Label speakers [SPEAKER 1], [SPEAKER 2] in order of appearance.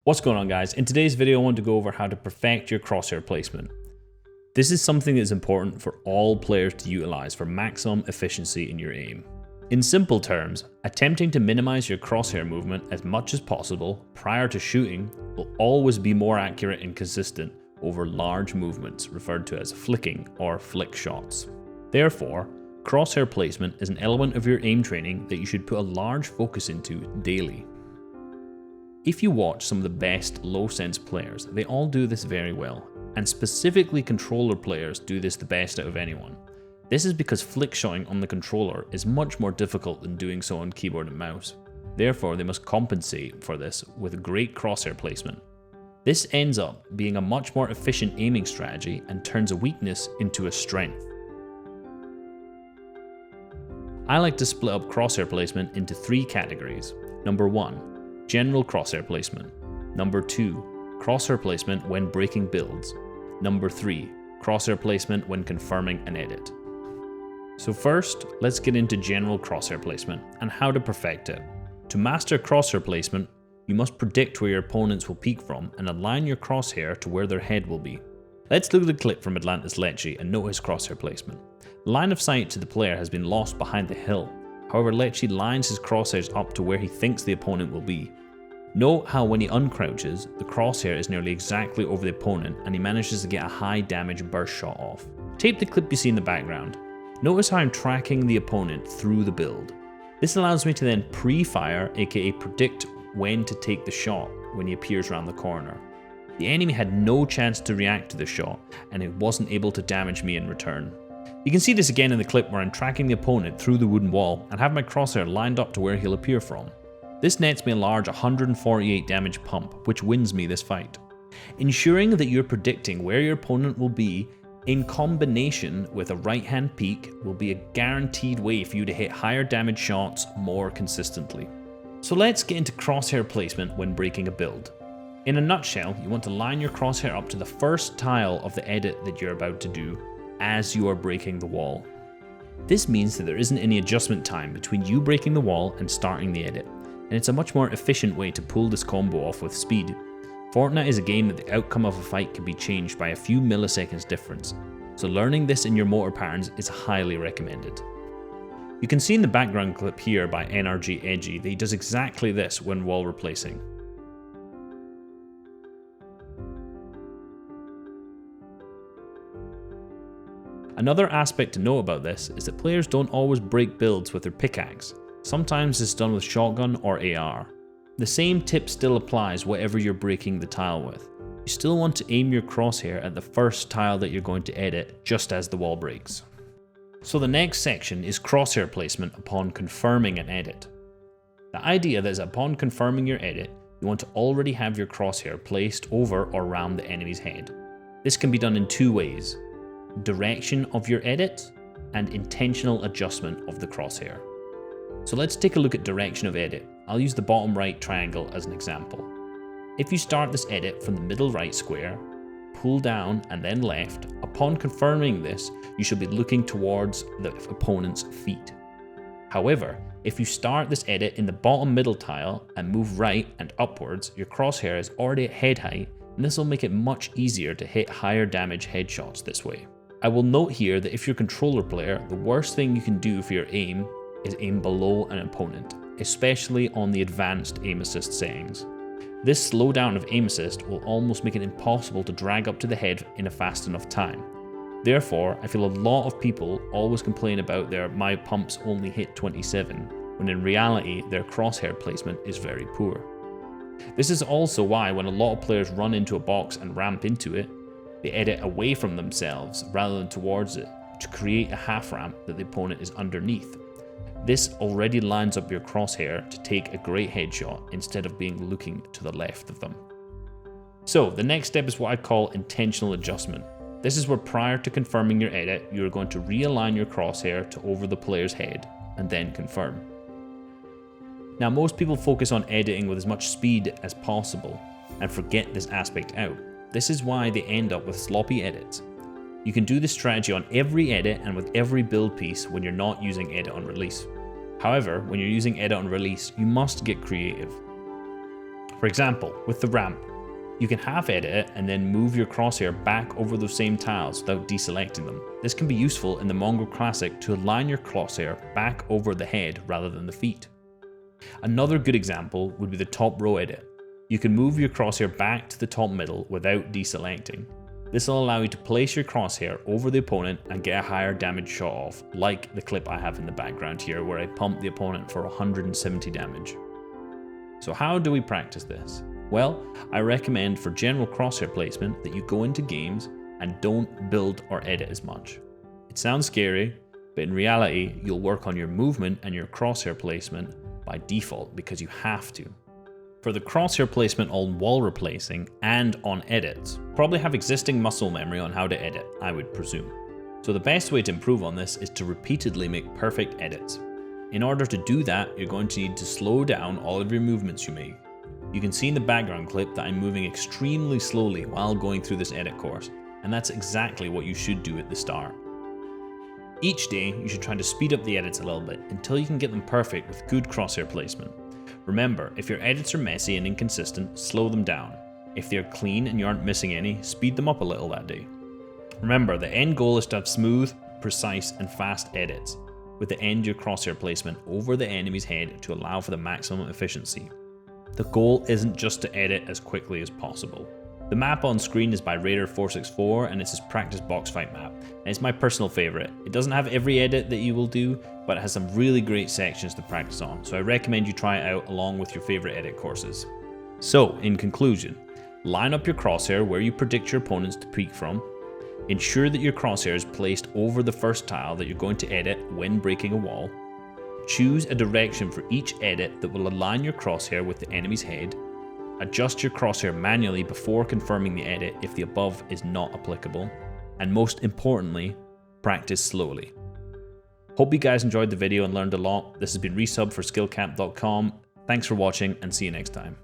[SPEAKER 1] What's going on, guys? In today's video I want to go over how to perfect your crosshair placement. This is something that is important for all players to utilize for maximum efficiency in your aim. In simple terms, attempting to minimize your crosshair movement as much as possible prior to shooting will always be more accurate and consistent over large movements referred to as flicking or flick shots. Therefore, crosshair placement is an element of your aim training that you should put a large focus into daily. If you watch some of the best low-sense players, they all do this very well, and specifically controller players do this the best out of anyone. This is because flick shotting on the controller is much more difficult than doing so on keyboard and mouse. Therefore, they must compensate for this with great crosshair placement. This ends up being a much more efficient aiming strategy and turns a weakness into a strength. I like to split up crosshair placement into 3 categories. Number 1. General crosshair placement. Number 2. Crosshair placement when breaking builds. Number 3. Crosshair placement when confirming an edit. So first, let's get into general crosshair placement and how to perfect it. To master crosshair placement, you must predict where your opponents will peek from and align your crosshair to where their head will be. Let's look at the clip from Atlantis Lecce and note his crosshair placement. Line of sight to the player has been lost behind the hill. However, Lecce lines his crosshairs up to where he thinks the opponent will be. Note how when he uncrouches, the crosshair is nearly exactly over the opponent and he manages to get a high damage burst shot off. Tape the clip you see in the background. Notice how I'm tracking the opponent through the build. This allows me to then pre-fire, aka predict when to take the shot when he appears around the corner. The enemy had no chance to react to the shot and it wasn't able to damage me in return. You can see this again in the clip where I'm tracking the opponent through the wooden wall and have my crosshair lined up to where he'll appear from. This nets me a large 148 damage pump, which wins me this fight. Ensuring that you're predicting where your opponent will be in combination with a right hand peek will be a guaranteed way for you to hit higher damage shots more consistently. So let's get into crosshair placement when breaking a build. In a nutshell, you want to line your crosshair up to the first tile of the edit that you're about to do as you are breaking the wall. This means that there isn't any adjustment time between you breaking the wall and starting the edit, and it's a much more efficient way to pull this combo off with speed. Fortnite is a game that the outcome of a fight can be changed by a few milliseconds difference, so learning this in your motor patterns is highly recommended. You can see in the background clip here by NRG Edgy that he does exactly this when wall replacing. Another aspect to know about this is that players don't always break builds with their pickaxe. Sometimes it's done with shotgun or AR. The same tip still applies whatever you're breaking the tile with. You still want to aim your crosshair at the first tile that you're going to edit just as the wall breaks. So the next section is crosshair placement upon confirming an edit. The idea is that upon confirming your edit, you want to already have your crosshair placed over or around the enemy's head. This can be done in 2 ways: direction of your edit and intentional adjustment of the crosshair. So let's take a look at direction of edit. I'll use the bottom right triangle as an example. If you start this edit from the middle right square, pull down and then left, upon confirming this, you should be looking towards the opponent's feet. However, if you start this edit in the bottom middle tile and move right and upwards, your crosshair is already at head height, and this will make it much easier to hit higher damage headshots this way. I will note here that if you're a controller player, the worst thing you can do for your aim is aim below an opponent, especially on the advanced aim assist settings. This slowdown of aim assist will almost make it impossible to drag up to the head in a fast enough time. Therefore, I feel a lot of people always complain about my pumps only hit 27, when in reality their crosshair placement is very poor. This is also why when a lot of players run into a box and ramp into it, they edit away from themselves rather than towards it to create a half ramp that the opponent is underneath. This already lines up your crosshair to take a great headshot instead of being looking to the left of them. So the next step is what I call intentional adjustment. This is where prior to confirming your edit, you are going to realign your crosshair to over the player's head and then confirm. Now most people focus on editing with as much speed as possible and forget this aspect out. This is why they end up with sloppy edits. You can do this strategy on every edit and with every build piece when you're not using edit on release. However, when you're using edit on release, you must get creative. For example, with the ramp, you can half edit it and then move your crosshair back over those same tiles without deselecting them. This can be useful in the Mongo Classic to align your crosshair back over the head rather than the feet. Another good example would be the top row edit. You can move your crosshair back to the top middle without deselecting. This will allow you to place your crosshair over the opponent and get a higher damage shot off, like the clip I have in the background here where I pumped the opponent for 170 damage. So how do we practice this? Well, I recommend for general crosshair placement that you go into games and don't build or edit as much. It sounds scary, but in reality, you'll work on your movement and your crosshair placement by default because you have to. For the crosshair placement on wall replacing and on edits, probably have existing muscle memory on how to edit, I would presume. So the best way to improve on this is to repeatedly make perfect edits. In order to do that, you're going to need to slow down all of your movements you make. You can see in the background clip that I'm moving extremely slowly while going through this edit course, and that's exactly what you should do at the start. Each day, you should try to speed up the edits a little bit until you can get them perfect with good crosshair placement. Remember, if your edits are messy and inconsistent, slow them down. If they're clean and you aren't missing any, speed them up a little that day. Remember, the end goal is to have smooth, precise, and fast edits, with the end your crosshair placement over the enemy's head to allow for the maximum efficiency. The goal isn't just to edit as quickly as possible. The map on screen is by Raider464 and it's his practice box fight map, and it's my personal favourite. It doesn't have every edit that you will do, but it has some really great sections to practice on, so I recommend you try it out along with your favourite edit courses. So, in conclusion, line up your crosshair where you predict your opponents to peek from, ensure that your crosshair is placed over the first tile that you're going to edit when breaking a wall, choose a direction for each edit that will align your crosshair with the enemy's head, adjust your crosshair manually before confirming the edit if the above is not applicable, and most importantly, practice slowly. Hope you guys enjoyed the video and learned a lot. This has been Resub for skillcamp.com. Thanks for watching and see you next time.